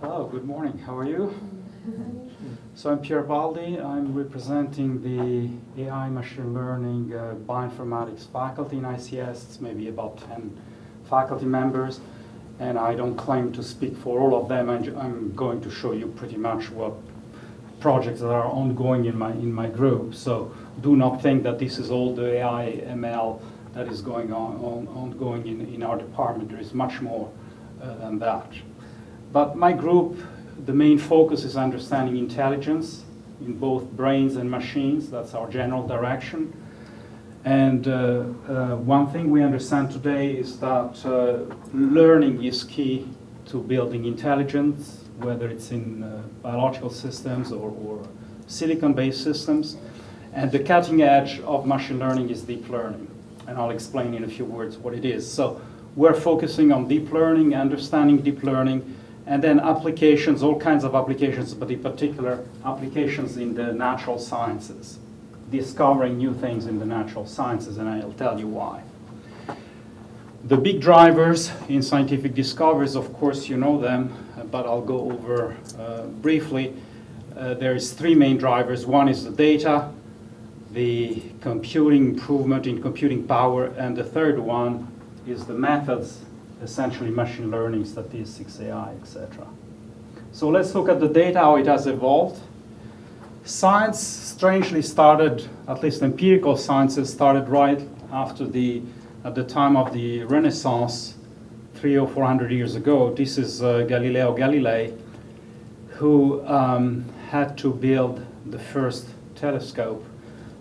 Hello, good morning. How are you? So I'm Pierre Baldi. I'm representing the AI machine learning bioinformatics faculty in ICS. It's maybe about 10 faculty members, and I don't claim to speak for all of them. I'm going to show you pretty much what projects that are ongoing in my group. So do not think that this is all the AI ML that is going ongoing in our department. There is much more than that. But my group, the main focus is understanding intelligence in both brains and machines. That's our general direction. And one thing we understand today is that learning is key to building intelligence, whether it's in biological systems or silicon-based systems. And the cutting edge of machine learning is deep learning. And I'll explain in a few words what it is. So we're focusing on deep learning, understanding deep learning, and then applications, all kinds of applications, but in particular applications in the natural sciences, discovering new things in the natural sciences, and I'll tell you why. The big drivers in scientific discoveries, of course, you know them, but I'll go over briefly. There's three main drivers. One is the data, the computing improvement in computing power, and the third one is the methods, essentially machine learning, statistics, AI, etc. So let's look at the data, how it has evolved. Science strangely started, at least empirical sciences started right after at the time of the Renaissance, 300 or 400 years ago. This is Galileo Galilei, who had to build the first telescope,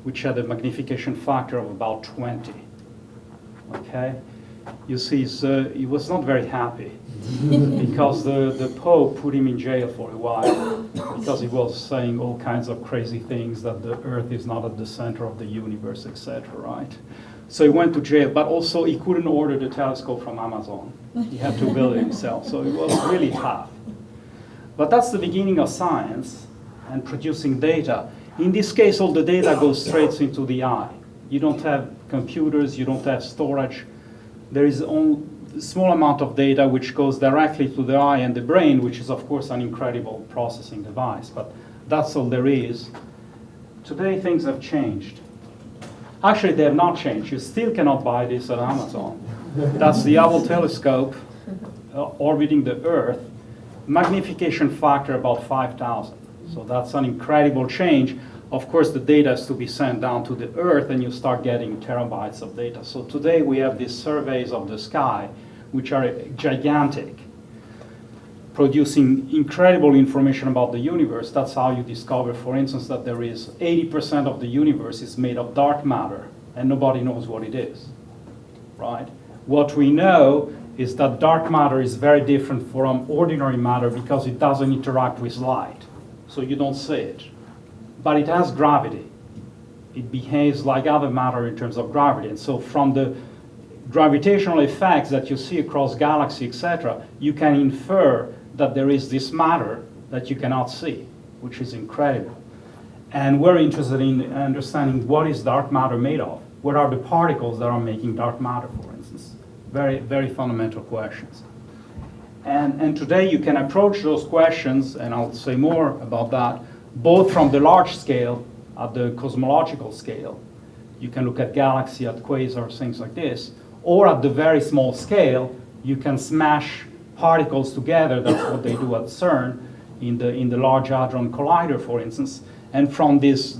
which had a magnification factor of about 20. Okay? You see, he was not very happy because the Pope put him in jail for a while because he was saying all kinds of crazy things, that the Earth is not at the center of the universe, etc., right? So he went to jail, but also he couldn't order the telescope from Amazon. He had to build it himself, so it was really tough. But that's the beginning of science and producing data. In this case, all the data goes straight into the eye. You don't have computers, you don't have storage. There is a small amount of data which goes directly to the eye and the brain, which is, of course, an incredible processing device. But that's all there is. Today, things have changed. Actually, they have not changed. You still cannot buy this at Amazon. That's the Hubble telescope orbiting the Earth. Magnification factor about 5,000. So that's an incredible change. Of course, the data has to be sent down to the Earth, and you start getting terabytes of data. So today we have these surveys of the sky, which are gigantic, producing incredible information about the universe. That's how you discover, for instance, that there is 80% of the universe is made of dark matter, and nobody knows what it is, right? What we know is that dark matter is very different from ordinary matter because it doesn't interact with light, so you don't see it. But it has gravity. It behaves like other matter in terms of gravity. And so from the gravitational effects that you see across galaxies, etc., you can infer that there is this matter that you cannot see, which is incredible. And we're interested in understanding what is dark matter made of. What are the particles that are making dark matter, for instance? Very, very fundamental questions. And today you can approach those questions, and I'll say more about that, both from the large scale, at the cosmological scale. You can look at galaxy, at quasars, things like this. Or at the very small scale, you can smash particles together. That's what they do at CERN in the Large Hadron Collider, for instance. And from these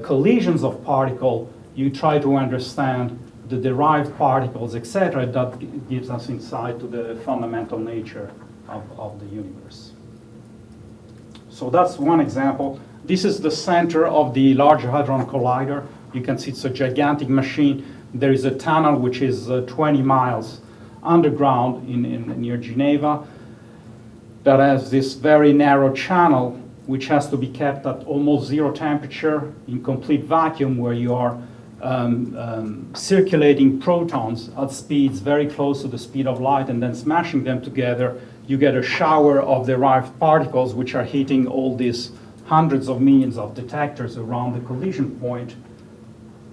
collisions of particles, you try to understand the derived particles, etc. That gives us insight to the fundamental nature of the universe. So that's one example. This is the center of the Large Hadron Collider. You can see it's a gigantic machine. There is a tunnel which is 20 miles underground near Geneva that has this very narrow channel which has to be kept at almost zero temperature in complete vacuum, where you are circulating protons at speeds very close to the speed of light and then smashing them together. You get a shower of derived particles which are hitting all these hundreds of millions of detectors around the collision point.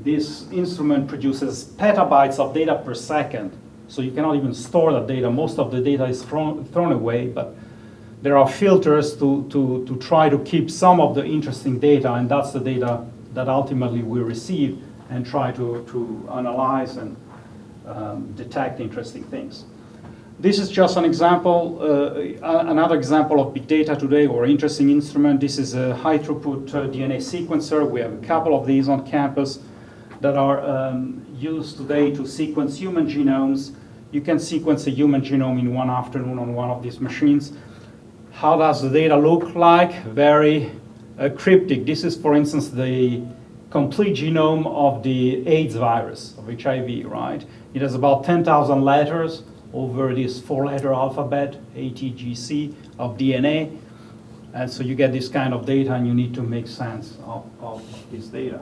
This instrument produces petabytes of data per second So you cannot even store that data. Most of the data is thrown away, but there are filters to try to keep some of the interesting data, and that's the data that ultimately we receive and try to analyze and detect interesting things. This is just an example, another example of big data today, or interesting instrument. This is a high-throughput DNA sequencer. We have a couple of these on campus that are used today to sequence human genomes. You can sequence a human genome in one afternoon on one of these machines. How does the data look like? Very cryptic. This is, for instance, the complete genome of the AIDS virus, of HIV, right? It has about 10,000 letters over this 4-letter alphabet, A, T, G, C, of DNA. And so you get this kind of data, and you need to make sense of this data.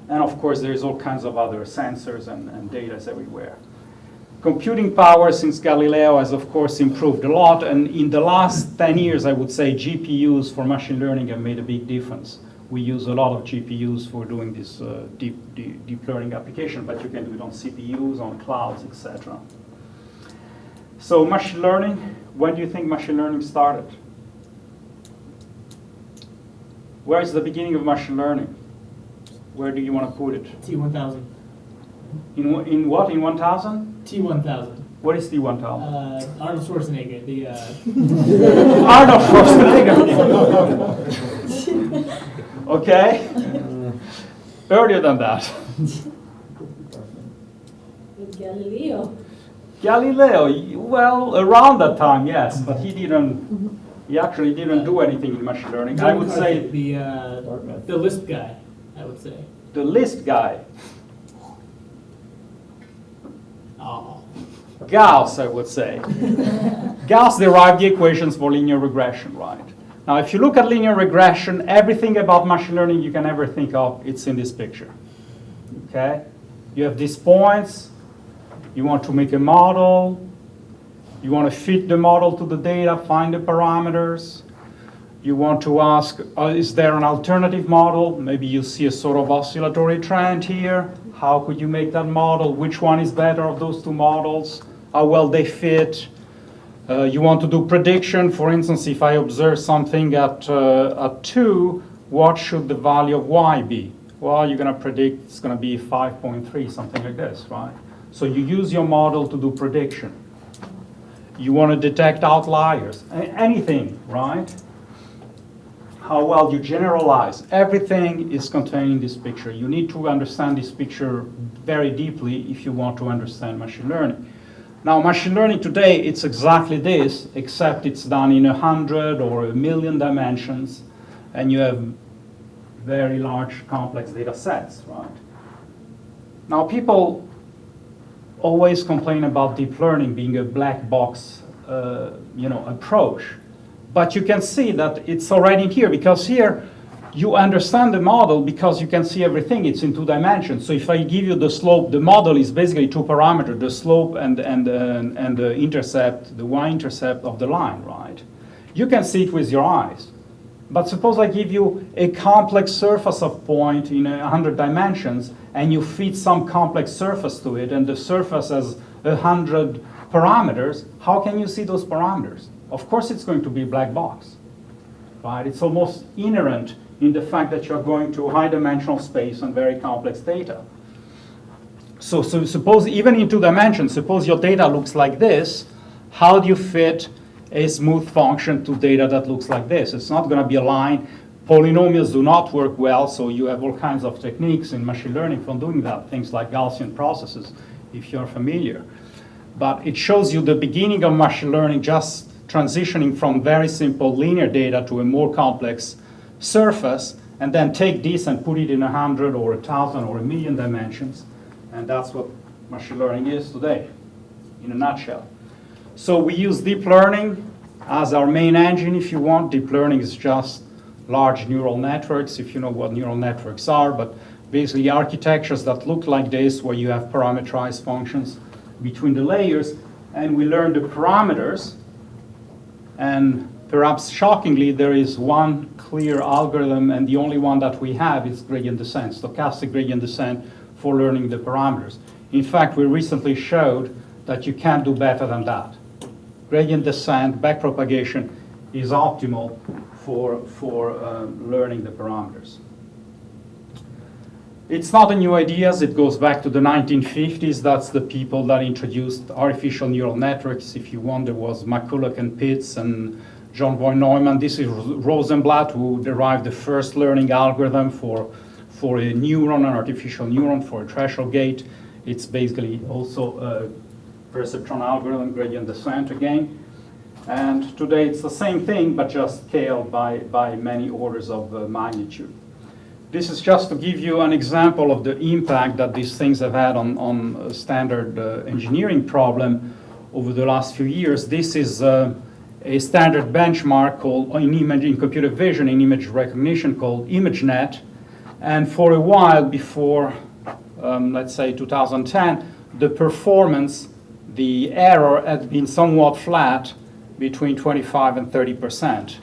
And of course, there's all kinds of other sensors and data everywhere. Computing power since Galileo has, of course, improved a lot. And in the last 10 years, I would say GPUs for machine learning have made a big difference. We use a lot of GPUs for doing this deep learning application, but you can do it on CPUs, on clouds, etc. So machine learning, when do you think machine learning started? Where is the beginning of machine learning? Where do you want to put it? T1000. In what? In 1000? T1000. What is T1000? Arnold Schwarzenegger. The Arnold Schwarzenegger. Okay. Earlier than that. Galileo. Galileo, well, around that time, yes, but he actually didn't do anything in machine learning. I would say the Lisp guy, I would say. The Lisp guy. Oh. Gauss, I would say. Gauss derived the equations for linear regression, right? Now, if you look at linear regression, everything about machine learning you can ever think of, it's in this picture. Okay? You have these points. You want to make a model. You want to fit the model to the data, find the parameters. You want to ask, is there an alternative model? Maybe you see a sort of oscillatory trend here. How could you make that model? Which one is better of those two models? How well they fit? You want to do prediction. For instance, if I observe something at 2, what should the value of y be? Well, you're going to predict it's going to be 5.3, something like this, right? So you use your model to do prediction. You want to detect outliers, anything, right? How well you generalize. Everything is contained in this picture. You need to understand this picture very deeply if you want to understand machine learning. Now, machine learning today, it's exactly this, except it's done in 100 or 1,000,000 dimensions, and you have very large, complex data sets, right? Now, people always complain about deep learning being a black box, approach. But you can see that it's already here, because here you understand the model because you can see everything. It's in 2 dimensions. So if I give you the slope, the model is basically 2 parameters, the slope and the intercept, the y-intercept of the line, right? You can see it with your eyes. But suppose I give you a complex surface of point in 100 dimensions, and you feed some complex surface to it, and the surface has 100 parameters. How can you see those parameters? Of course it's going to be a black box, right? It's almost inherent in the fact that you're going to high-dimensional space and very complex data. So suppose even in 2 dimensions, suppose your data looks like this, how do you fit a smooth function to data that looks like this? It's not going to be a line. Polynomials do not work well, so you have all kinds of techniques in machine learning for doing that, things like Gaussian processes, if you're familiar. But it shows you the beginning of machine learning, just transitioning from very simple linear data to a more complex surface, and then take this and put it in 100 or 1,000 or 1,000,000 dimensions. And that's what machine learning is today, in a nutshell. So we use deep learning as our main engine, if you want. Deep learning is just large neural networks, if you know what neural networks are, but basically architectures that look like this, where you have parameterized functions between the layers, and we learn the parameters. And perhaps shockingly, there is one clear algorithm, and the only one that we have is gradient descent, stochastic gradient descent, for learning the parameters. In fact, we recently showed that you can't do better than that. Gradient descent, backpropagation is optimal for learning the parameters. It's not a new idea. It goes back to the 1950s. That's the people that introduced artificial neural networks. If you want, there was McCulloch and Pitts and John von Neumann. This is Rosenblatt, who derived the first learning algorithm for a neuron, an artificial neuron, for a threshold gate. It's basically also a perceptron algorithm, gradient descent again. And today it's the same thing, but just scaled by many orders of magnitude. This is just to give you an example of the impact that these things have had on a standard engineering problem over the last few years. This is a standard benchmark called in computer vision, in image recognition, called ImageNet. And for a while before, let's say 2010, the performance, the error had been somewhat flat between 25 and 30%.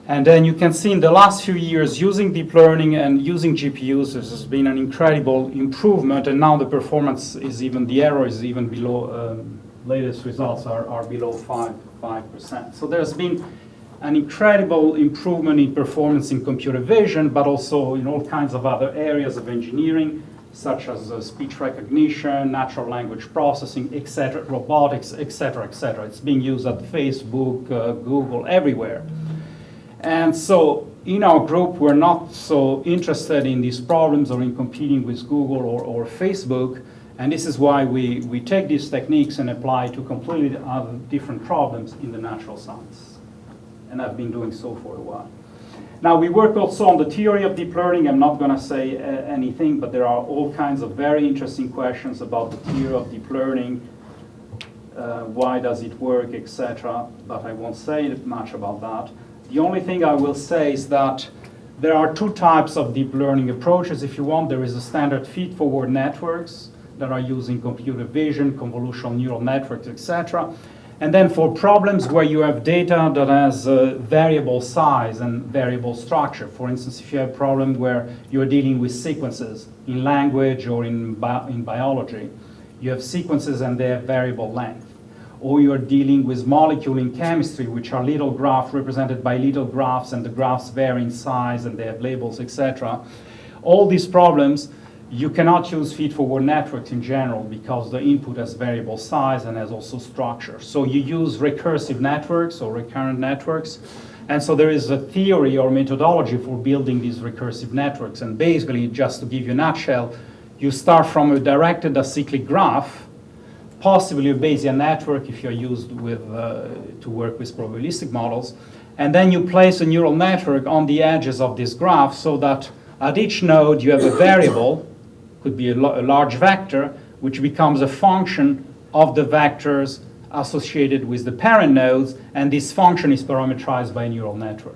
And then you can see in the last few years, using deep learning and using GPUs, this has been an incredible improvement, and now the performance is even, the error is even below, latest results are below 5%. So there's been an incredible improvement in performance in computer vision, but also in all kinds of other areas of engineering, such as speech recognition, natural language processing, etc., robotics, etc., etc. It's being used at Facebook, Google, everywhere. And so in our group, we're not so interested in these problems or in competing with Google or Facebook. And this is why we take these techniques and apply to completely other different problems in the natural science. And I've been doing so for a while. Now, we work also on the theory of deep learning. I'm not going to say anything, but there are all kinds of very interesting questions about the theory of deep learning. Why does it work, etc. But I won't say much about that. The only thing I will say is that there are two types of deep learning approaches. If you want, there is a standard feed-forward networks that are using computer vision, convolutional neural networks, etc. And then for problems where you have data that has variable size and variable structure, for instance, if you have a problem where you're dealing with sequences in language or in biology, you have sequences and they have variable length. Or you're dealing with molecule in chemistry, which are little graphs represented by little graphs, and the graphs vary in size and they have labels, etc. All these problems, you cannot use feed-forward networks in general because the input has variable size and has also structure. So you use recursive networks or recurrent networks. And so there is a theory or methodology for building these recursive networks. And basically, just to give you a nutshell, you start from a directed acyclic graph, possibly a Bayesian network if you're used with, to work with probabilistic models. And then you place a neural network on the edges of this graph so that at each node you have a variable, could be a large vector, which becomes a function of the vectors associated with the parent nodes, and this function is parameterized by a neural network.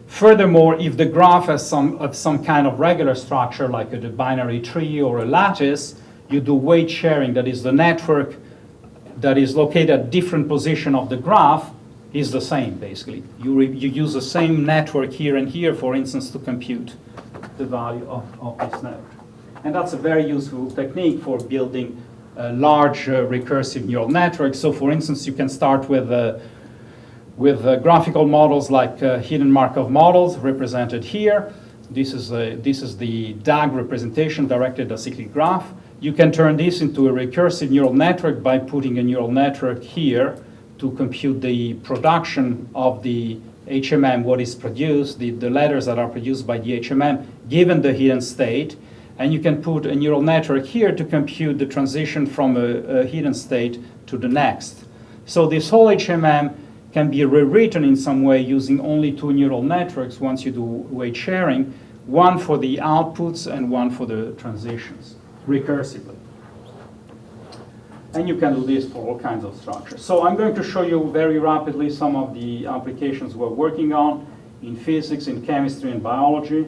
Furthermore, if the graph has some kind of regular structure, like a binary tree or a lattice, you do weight sharing. That is, the network that is located at different position of the graph is the same, basically. You use the same network here and here, for instance, to compute the value of this node. And that's a very useful technique for building large recursive neural networks. So, for instance, you can start with graphical models like hidden Markov models represented here. This is the DAG representation, directed acyclic graph. You can turn this into a recursive neural network by putting a neural network here to compute the production of the HMM, what is produced, the letters that are produced by the HMM, given the hidden state. And you can put a neural network here to compute the transition from a hidden state to the next. So this whole HMM can be rewritten in some way using only two neural networks once you do weight sharing, one for the outputs and one for the transitions, recursively. And you can do this for all kinds of structures. So I'm going to show you very rapidly some of the applications we're working on in physics, in chemistry, and biology.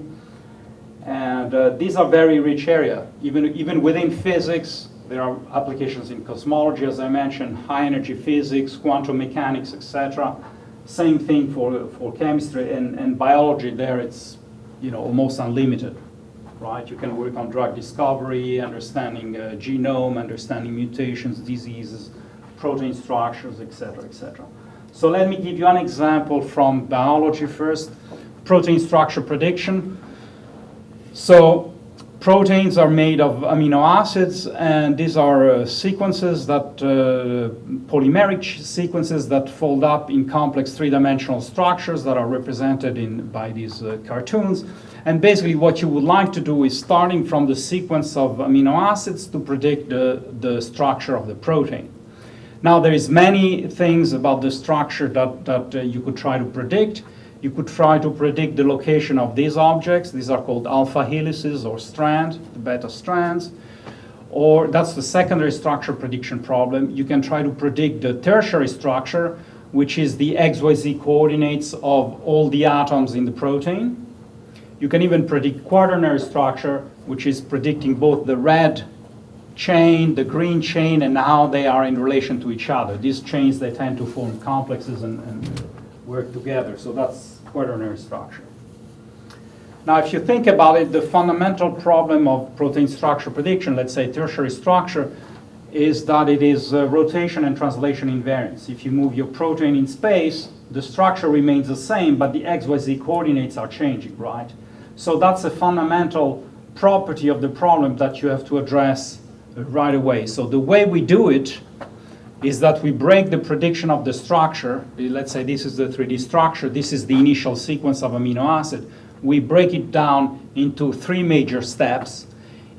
And these are very rich area. Even within physics, there are applications in cosmology, as I mentioned, high energy physics, quantum mechanics, etc. Same thing for chemistry and biology. There it's almost unlimited. right? You can work on drug discovery, understanding genome, understanding mutations, diseases, protein structures, etc., etc. So let me give you an example from biology first. Protein structure prediction. So proteins are made of amino acids, and these are sequences that, polymeric sequences that fold up in complex three-dimensional structures that are represented by these cartoons. And basically what you would like to do is starting from the sequence of amino acids to predict the structure of the protein. Now there is many things about the structure that you could try to predict. You could try to predict the location of these objects. These are called alpha helices or strands, the beta strands. Or that's the secondary structure prediction problem. You can try to predict the tertiary structure, which is the XYZ coordinates of all the atoms in the protein. You can even predict quaternary structure, which is predicting both the red chain, the green chain, and how they are in relation to each other. These chains, they tend to form complexes and work together. So that's quaternary structure. Now, if you think about it, the fundamental problem of protein structure prediction, let's say tertiary structure, is that it is rotation and translation invariance. If you move your protein in space, the structure remains the same, but the XYZ coordinates are changing, right? So that's a fundamental property of the problem that you have to address right away. So the way we do it is that we break the prediction of the structure. Let's say this is the 3D structure. This is the initial sequence of amino acid. We break it down into 3 major steps.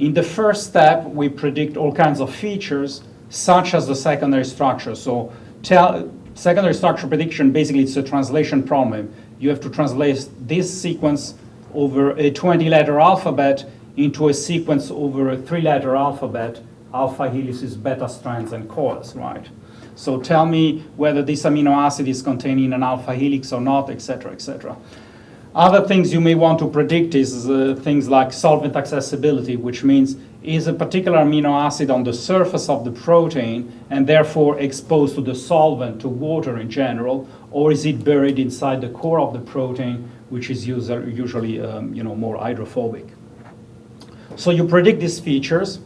In the first step, we predict all kinds of features, such as the secondary structure. So secondary structure prediction, basically it's a translation problem. You have to translate this sequence over a 20-letter alphabet into a sequence over a 3-letter alphabet, alpha helices, beta strands, and coils, right? So tell me whether this amino acid is containing an alpha helix or not, etc., etc. Other things you may want to predict is things like solvent accessibility, which means is a particular amino acid on the surface of the protein and therefore exposed to the solvent, to water in general, or is it buried inside the core of the protein, which is usually more hydrophobic. So you predict these features,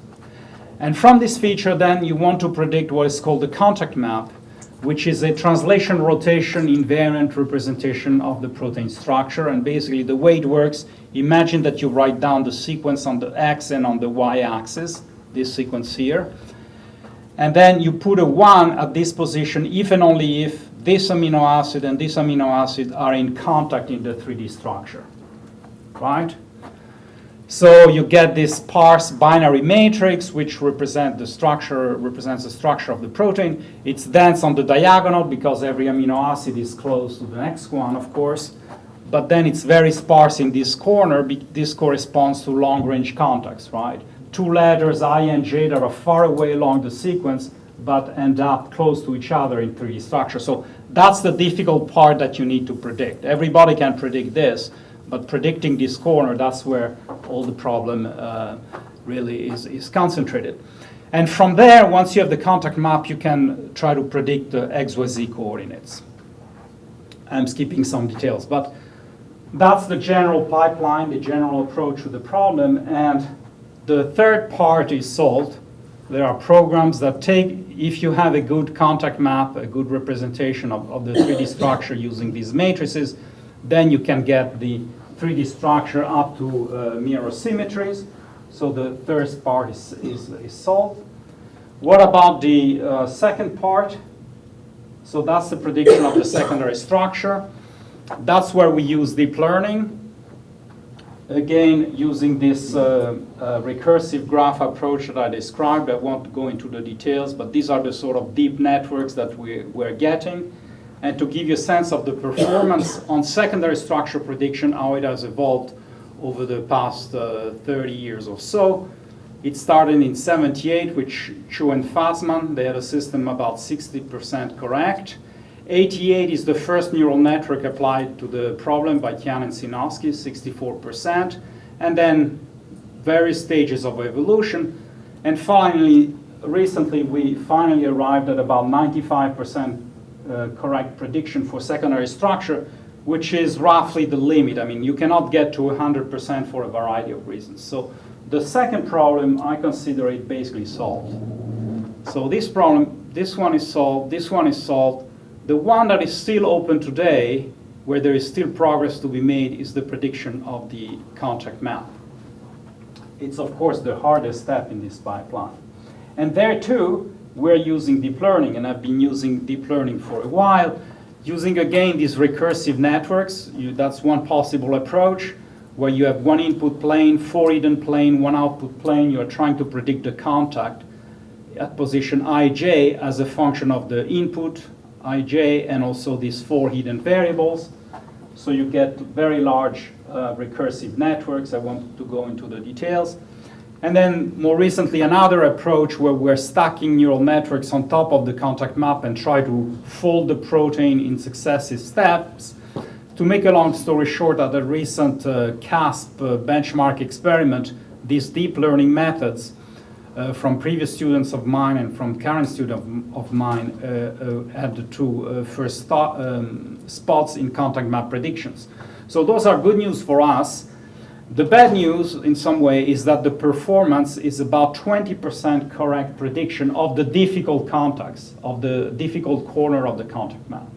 and from this feature then you want to predict what is called the contact map, which is a translation rotation invariant representation of the protein structure. And basically the way it works, imagine that you write down the sequence on the X and on the Y axis, this sequence here, and then you put a 1 at this position if and only if this amino acid and this amino acid are in contact in the 3D structure, right? So you get this sparse binary matrix, which represents the structure of the protein. It's dense on the diagonal because every amino acid is close to the next one, of course. But then it's very sparse in this corner. This corresponds to long-range contacts, right? 2 letters, I and J, that are far away along the sequence, but end up close to each other in 3D structure. So that's the difficult part that you need to predict. Everybody can predict this. But predicting this corner, that's where all the problem really is concentrated. And from there, once you have the contact map, you can try to predict the XYZ coordinates. I'm skipping some details, but that's the general pipeline, the general approach to the problem. And the third part is solved. There are programs that take, if you have a good contact map, a good representation of the 3D structure using these matrices, then you can get the 3D structure up to mirror symmetries. So the third part is solved. What about the second part? So that's the prediction of the secondary structure. That's where we use deep learning. Again, using this recursive graph approach that I described. I won't go into the details, but these are the sort of deep networks that we're getting. And to give you a sense of the performance on secondary structure prediction, how it has evolved over the past 30 years or so. It started in '78 with Chu and Fassman. They had a system about 60% correct. '88 is the first neural network applied to the problem by Tian and Sinofsky, 64%. And then various stages of evolution. And finally, recently, we finally arrived at about 95% correct prediction for secondary structure, which is roughly the limit. I mean, you cannot get to 100% for a variety of reasons. So the second problem, I consider it basically solved. So this problem, this one is solved, this one is solved. The one that is still open today, where there is still progress to be made, is the prediction of the contact map. It's, of course, the hardest step in this pipeline. And there, too, we're using deep learning, and I've been using deep learning for a while, using, again, these recursive networks. That's one possible approach, where you have one input plane, 4 hidden plane, one output plane. You're trying to predict the contact at position ij as a function of the input, ij, and also these 4 hidden variables. So you get very large recursive networks. I want to go into the details. And then more recently, another approach where we're stacking neural networks on top of the contact map and try to fold the protein in successive steps. To make a long story short, at a recent CASP benchmark experiment, these deep learning methods from previous students of mine and from current students of mine had the two first spots in contact map predictions. So those are good news for us. The bad news, in some way, is that the performance is about 20% correct prediction of the difficult contacts, of the difficult corner of the contact map.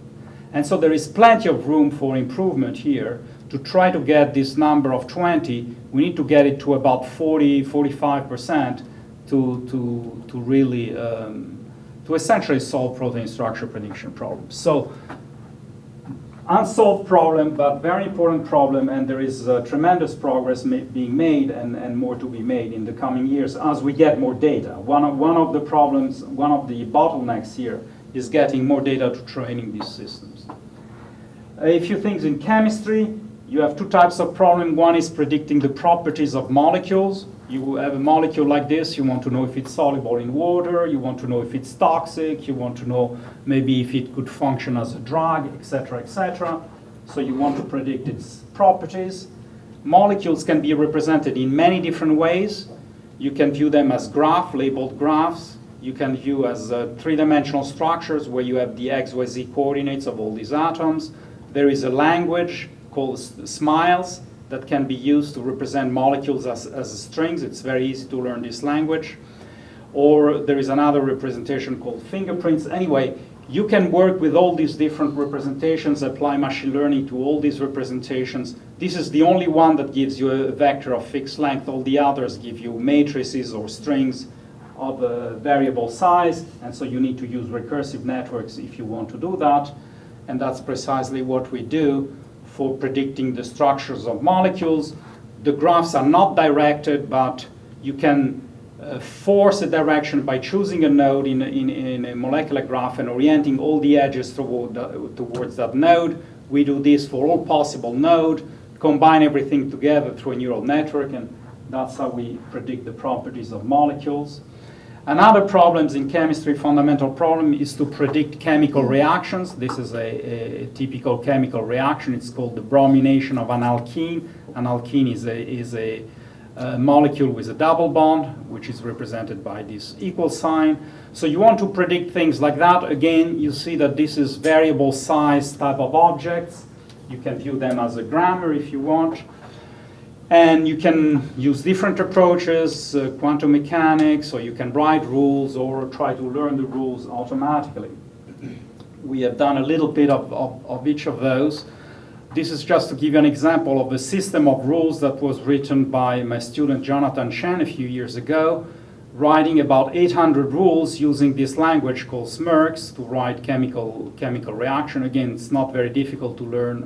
And so there is plenty of room for improvement here. To try to get this number of 20, we need to get it to about 40, 45% to really, to essentially solve protein structure prediction problems. So, unsolved problem, but very important problem, and there is tremendous progress being made and more to be made in the coming years as we get more data. One of the problems, one of the bottlenecks here is getting more data to training these systems. A few things in chemistry. You have 2 types of problem. One is predicting the properties of molecules. You have a molecule like this, you want to know if it's soluble in water, you want to know if it's toxic, you want to know maybe if it could function as a drug, etc., etc. So you want to predict its properties. Molecules can be represented in many different ways. You can view them as labeled graphs. You can view as 3-dimensional structures where you have the x, y, z coordinates of all these atoms. There is a language called SMILES that can be used to represent molecules as strings. It's very easy to learn this language. Or there is another representation called fingerprints. Anyway, you can work with all these different representations, apply machine learning to all these representations. This is the only one that gives you a vector of fixed length. All the others give you matrices or strings of a variable size, and so you need to use recursive networks if you want to do that. And that's precisely what we do for predicting the structures of molecules. The graphs are not directed, but you can force a direction by choosing a node in a molecular graph and orienting all the edges towards that node. We do this for all possible nodes, combine everything together through a neural network, and that's how we predict the properties of molecules. Another problem in chemistry, fundamental problem, is to predict chemical reactions. This is a typical chemical reaction. It's called the bromination of an alkene. An alkene is a molecule with a double bond, which is represented by this equal sign. So you want to predict things like that. Again, you see that this is variable size type of objects. You can view them as a grammar if you want. And you can use different approaches, quantum mechanics, or you can write rules or try to learn the rules automatically. We have done a little bit of each of those. This is just to give you an example of a system of rules that was written by my student Jonathan Chen a few years ago, writing about 800 rules using this language called SMERCS to write chemical reaction. Again, it's not very difficult to learn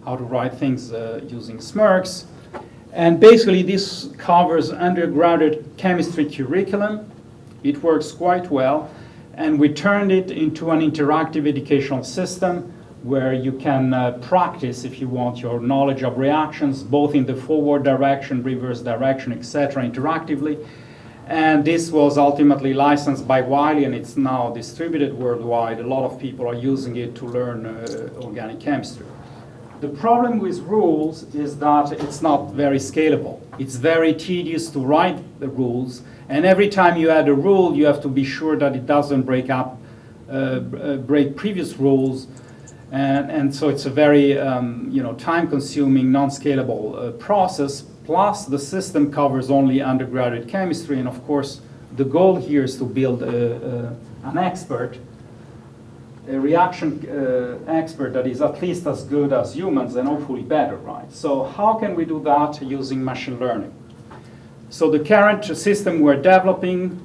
how to write things using SMERCS. And basically this covers undergraduate chemistry curriculum. It works quite well. And we turned it into an interactive educational system where you can practice, if you want, your knowledge of reactions, both in the forward direction, reverse direction, etc., interactively. And this was ultimately licensed by Wiley, and it's now distributed worldwide. A lot of people are using it to learn organic chemistry. The problem with rules is that it's not very scalable. It's very tedious to write the rules, and every time you add a rule, you have to be sure that it doesn't break previous rules. And so it's a very time-consuming, non-scalable process. Plus, the system covers only undergraduate chemistry, and of course, the goal here is to build an expert, a reaction expert that is at least as good as humans and hopefully better, right? So how can we do that using machine learning? So the current system we're developing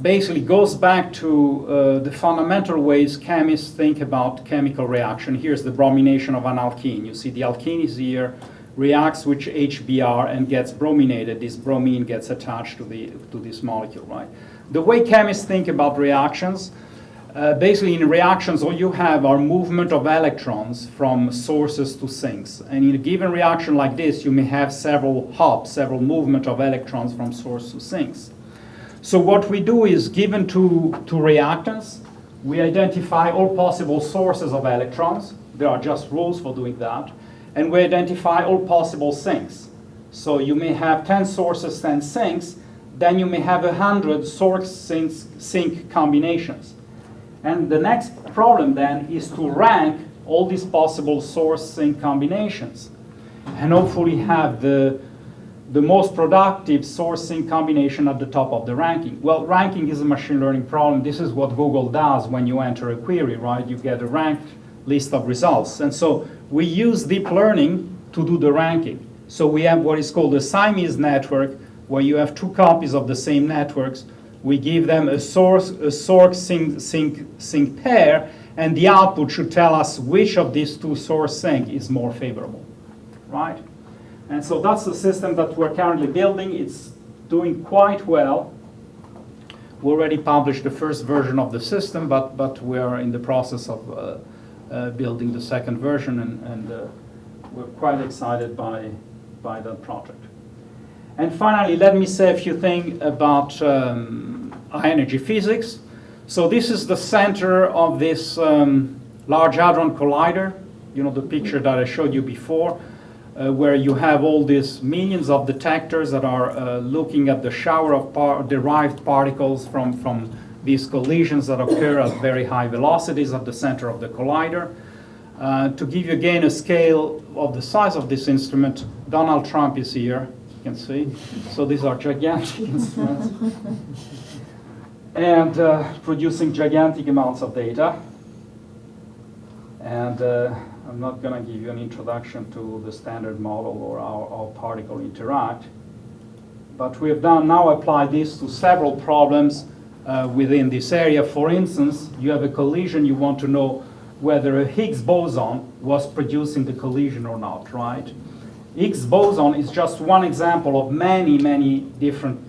basically goes back to the fundamental ways chemists think about chemical reaction. Here's the bromination of an alkene. You see the alkene is here, reacts with HBr and gets brominated. This bromine gets attached to this molecule, right? The way chemists think about reactions, basically in reactions all you have are movement of electrons from sources to sinks. And in a given reaction like this, you may have several hops, several movement of electrons from source to sinks. So what we do is, given two reactants, we identify all possible sources of electrons. There are just rules for doing that. And we identify all possible sinks. So you may have 10 sources, 10 sinks. Then you may have 100 source-sink combinations. And the next problem then is to rank all these possible source-sink combinations and hopefully have the most productive source-sink combination at the top of the ranking. Well, ranking is a machine learning problem. This is what Google does when you enter a query, right? You get a ranked list of results. And so we use deep learning to do the ranking. So we have what is called a Siamese network, where you have two copies of the same networks. We give them a source-sink pair, and the output should tell us which of these two source-sink is more favorable, right? And so that's the system that we're currently building. It's doing quite well. We already published the first version of the system, but we are in the process of building the second version, and we're quite excited by that project. And finally, let me say a few things about high energy physics. So this is the center of this Large Hadron Collider, the picture that I showed you before, where you have all these millions of detectors that are looking at the shower of derived particles from these collisions that occur at very high velocities at the center of the collider. To give you again a scale of the size of this instrument, Donald Trump is here, you can see. So these are gigantic instruments. And producing gigantic amounts of data. And I'm not going to give you an introduction to the standard model or how particle interact. But we have now applied this to several problems within this area. For instance, you have a collision, you want to know whether a Higgs boson was produced in the collision or not, right? Higgs boson is just one example of many, many different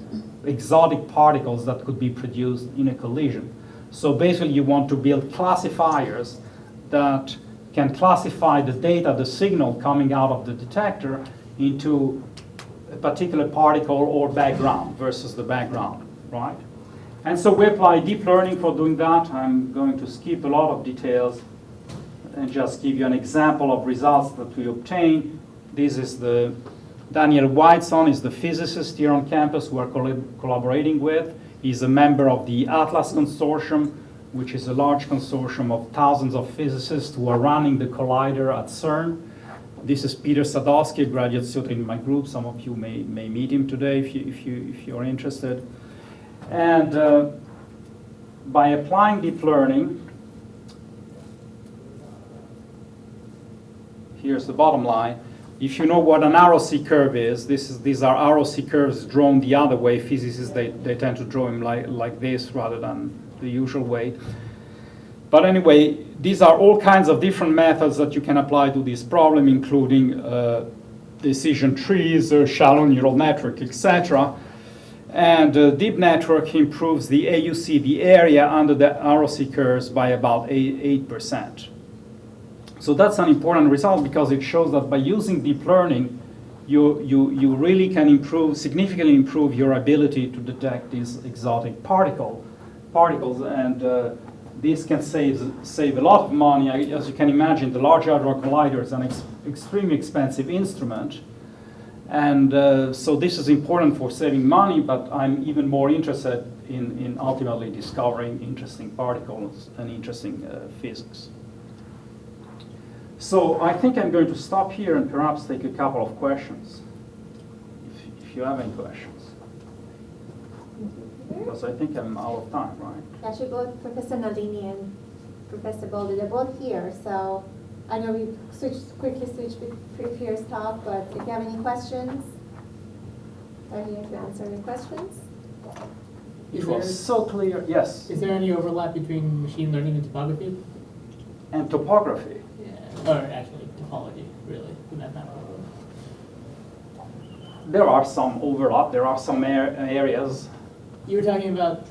exotic particles that could be produced in a collision. So basically you want to build classifiers that can classify the data, the signal coming out of the detector, into a particular particle or background versus the background, right? And so we apply deep learning for doing that. I'm going to skip a lot of details and just give you an example of results that we obtain. This is Daniel Whiteson is the physicist here on campus we're collaborating with. He's a member of the ATLAS consortium, which is a large consortium of thousands of physicists who are running the collider at CERN. This is Peter Sadowski, a graduate student in my group. Some of you may meet him today if you're interested. And by applying deep learning, here's the bottom line. If you know what an ROC curve is, these are ROC curves drawn the other way. Physicists, they tend to draw them like this rather than the usual way. But anyway, these are all kinds of different methods that you can apply to this problem, including decision trees, shallow neural network, etc. And deep network improves the AUC, the area under the ROC curves, by about 8%. So that's an important result because it shows that by using deep learning, you really can significantly improve your ability to detect these exotic particles, and this can save a lot of money. As you can imagine, the Large Hadron Collider is an extremely expensive instrument, and so this is important for saving money, but I'm even more interested in ultimately discovering interesting particles and interesting physics. So I think I'm going to stop here and perhaps take a couple of questions, if you have any questions. Because I think I'm out of time, right? Actually, both Professor Nalini and Professor Baldi, they're both here, so I know we quickly switched with Pierre's talk, but if you have any questions, I'm here to answer any questions. It was so clear. Yes. Is there any overlap between machine learning and topography? And topography. Yeah. Or actually, topology, really, in that matter. There are some overlap. There are some areas. You were talking about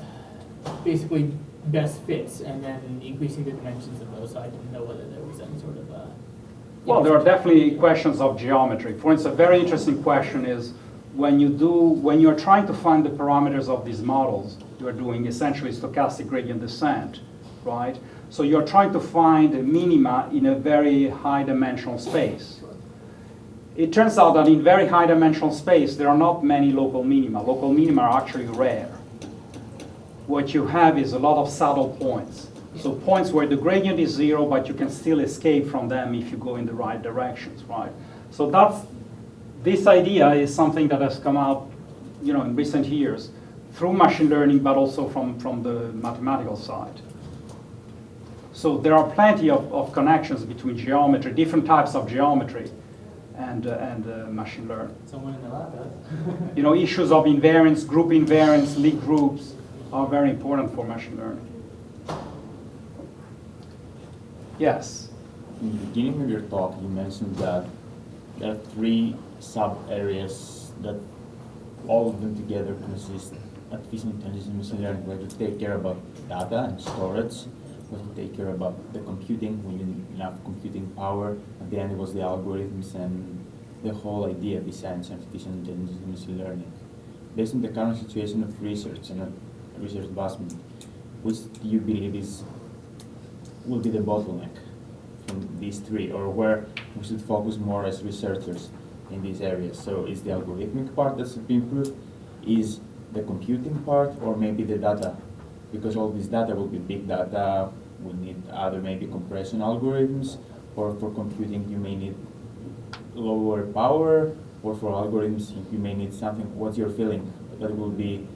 basically best fits and then increasing the dimensions of those, so I didn't know whether there was any sort of Well, there are definitely questions of geometry. For instance, a very interesting question is when you're trying to find the parameters of these models, you're doing essentially stochastic gradient descent, right? So you're trying to find a minima in a very high dimensional space. It turns out that in very high dimensional space, there are not many local minima. Local minima are actually rare. What you have is a lot of saddle points. So points where the gradient is 0, but you can still escape from them if you go in the right directions, right? So this idea is something that has come out, in recent years through machine learning, but also from the mathematical side. So there are plenty of connections between geometry, different types of geometry, and machine learning. someone in the lab does. Issues of invariance, group invariance, Lie groups are very important for machine learning. Yes? In the beginning of your talk, you mentioned that there are 3 sub-areas that all of them together consist artificial intelligence and machine learning, where you take care about data and storage, where you take care about the computing, when you need enough computing power, and then it was the algorithms and the whole idea behind artificial intelligence and machine learning. Based on the current situation of research and research advancement, which do you believe will be the bottleneck from these 3, or where we should focus more as researchers in these areas? So is the algorithmic part that's to be improved? Is the computing part, or maybe the data? Because all this data will be big data, we need other maybe compression algorithms, or for computing you may need lower power, or for algorithms you may need something. What's your feeling that will be?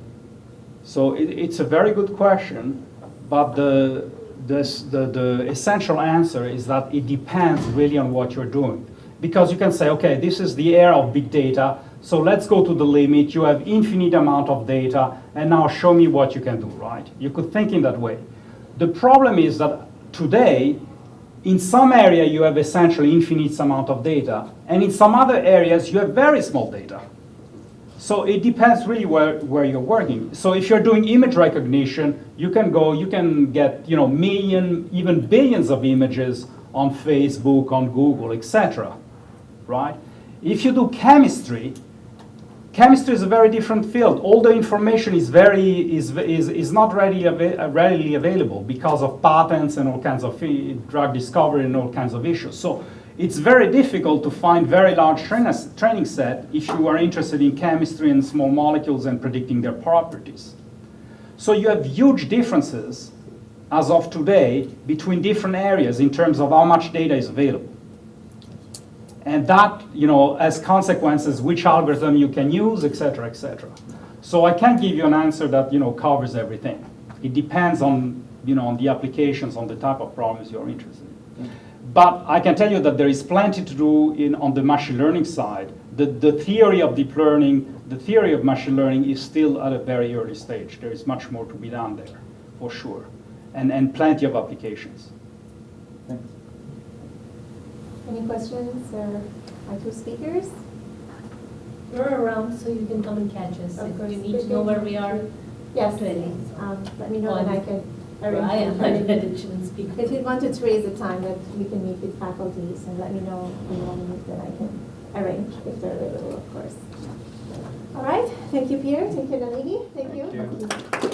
So it's a very good question, but the essential answer is that it depends really on what you're doing. Because you can say, okay, this is the era of big data, so let's go to the limit. You have infinite amount of data, and now show me what you can do, right? You could think in that way. The problem is that today, in some area you have essentially infinite amount of data, and in some other areas you have very small data. So it depends really where you're working. So if you're doing image recognition, you can get million, even billions of images on Facebook, on Google, etc. Right? If you do chemistry is a very different field. All the information is not readily available because of patents and all kinds of drug discovery and all kinds of issues. So it's very difficult to find very large training set if you are interested in chemistry and small molecules and predicting their properties. So you have huge differences as of today between different areas in terms of how much data is available. And that, has consequences which algorithm you can use, etc., etc. So I can't give you an answer that, covers everything. It depends on, on the applications, on the type of problems you're interested in. But I can tell you that there is plenty to do on the machine learning side. The theory of deep learning, the theory of machine learning is still at a very early stage. There is much more to be done there, for sure, and plenty of applications. Thanks. Any questions or our 2 speakers? We're around, so you can come and catch us. Of If course. you need to know where we are. Yes. Actually. Let me know that I can arrange. I am. I shouldn't speak. If you want to raise the time that we can meet with faculties, and let me know if you want to meet, that I can arrange if they're available, of course. All right. Thank you, Pierre. Thank you, Nalini. Thank you. Thank you.